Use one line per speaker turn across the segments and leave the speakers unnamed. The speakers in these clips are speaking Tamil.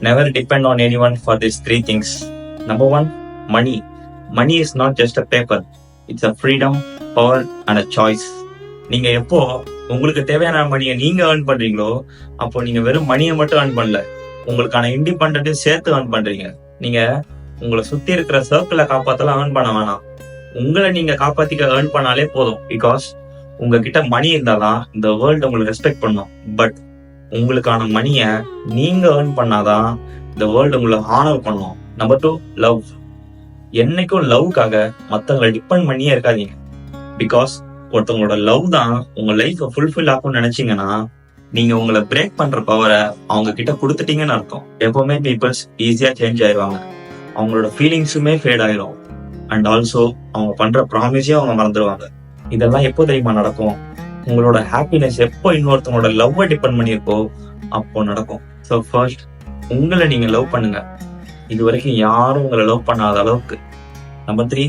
Never depend on anyone for these three things. Number one, money. Money is not just a paper. It's a freedom, power and a choice. நீங்க எப்போ உங்களுக்கு தேவையான மணியை நீங்க ஏர்ன் பண்றீங்களோ அப்போ நீங்க வெறும் மணியை மட்டும் ஏர்ன் பண்ணல, உங்களுக்கான இண்டிபெண்டன்ஸையும் சேர்த்து ஏர்ன் பண்றீங்க. நீங்க உங்களை சுத்தி இருக்கிற சர்க்கிளை காப்பாத்தலாம் ஏர்ன் பண்ண வேணாம், உங்களை நீங்க காப்பாத்திக்க ஏர்ன் பண்ணாலே போதும். பிகாஸ் உங்ககிட்ட மணி இருந்தாதான் இந்த வேர்ல்டு உங்களுக்கு ரெஸ்பெக்ட் பண்ணும். பட் உங்களுக்கான மணியை நீங்க ஏர்ன் பண்ணாதான் இந்த வேர்ல்டு உங்களை ஹானர் பண்ணும். Number 2, love. என்னைக்கும் லவ்க்காக மத்தவங்களை டிபெண்ட் பண்ணியே இருக்காதீங்க. பிகாஸ் ஒருத்தவங்களோட லவ் தான் உங்க லைஃபை ஃபுல்ஃபில் ஆகும்னு நினைச்சீங்கன்னா நீங்க உங்களை பிரேக் பண்ற பவரை அவங்க கிட்ட கொடுத்துட்டீங்கன்னு அர்த்தம். எப்பவுமே பீப்புள்ஸ் ஈஸியா சேஞ்ச் ஆயிடுவாங்க, அவங்களோட ஃபீலிங்ஸுமே ஃபேட் ஆயிடும். அண்ட் ஆல்சோ அவங்க பண்ற ப்ராமிஸையும் அவங்க மறந்துடுவாங்க. இதெல்லாம் எப்போ தெரியுமா நடக்கும்? உங்களோட ஹாப்பினஸ் எப்போ இன்னொருத்தவங்களோட லவ்வை டிபெண்ட் பண்ணியிருக்கோ அப்போ நடக்கும். ஸோ ஃபர்ஸ்ட் உங்களை நீங்க லவ் பண்ணுங்க, இது வரைக்கும் யாரும் உங்களை லவ் பண்ணாத அளவுக்கு. Number 3,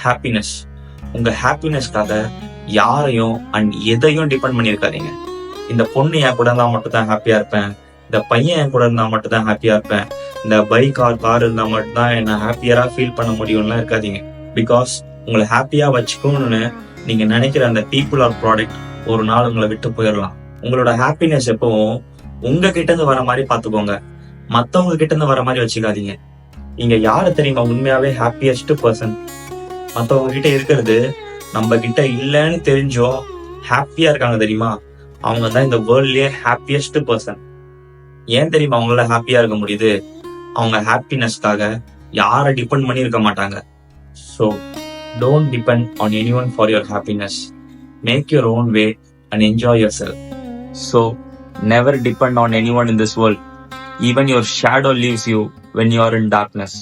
happiness. உங்க ஹாப்பினஸ்க்காக யாரையும் அண்ட் எதையும் டிபெண்ட் பண்ணியிருக்காதீங்க. இந்த பொண்ணு என் கூட இருந்தா மட்டும் தான் ஹாப்பியா இருப்பேன், இந்த பையன் என் கூட இருந்தா மட்டும் தான் ஹாப்பியா இருப்பேன், இந்த பைக் ஆர் கார் இருந்தா மட்டும் தான் என்ன ஹாப்பியரா ஃபீல் பண்ண முடியும்லாம் இருக்காதீங்க. பிகாஸ் உங்களை ஹாப்பியா வச்சுக்கணும்னு நீங்க நினைக்கிற அந்த பீப்புள் ஆர் ப்ராடக்ட் ஒரு நாள் உங்களை விட்டு போயிடலாம். உங்களோட ஹாப்பினஸ் எப்பவும் உங்க கிட்ட இருந்து வர மாதிரி பாத்துக்கோங்க, மத்தவங்க கிட்ட இருந்து வர மாதிரி வச்சுக்காதீங்க. நீங்க யாரு தெரியுமா உண்மையாவே ஹாப்பியஸ்ட் பர்சன்? மத்தவங்க கிட்ட இருக்கிறது நம்ம கிட்ட இல்லைன்னு தெரிஞ்சோ ஹாப்பியா இருக்காங்க தெரியுமா, அவங்க தான் இந்த வேர்ல்ட்லயே ஹாப்பியஸ்ட் பர்சன். ஏன் தெரியுமா அவங்களால ஹாப்பியா இருக்க முடியுது? அவங்க ஹாப்பினஸ்க்காக யாரை டிபெண்ட் பண்ணி இருக்க மாட்டாங்க. So don't depend on anyone for your happiness. Make your own way and enjoy your self. So never depend on anyone in this world. Even your shadow leaves you when you are in darkness.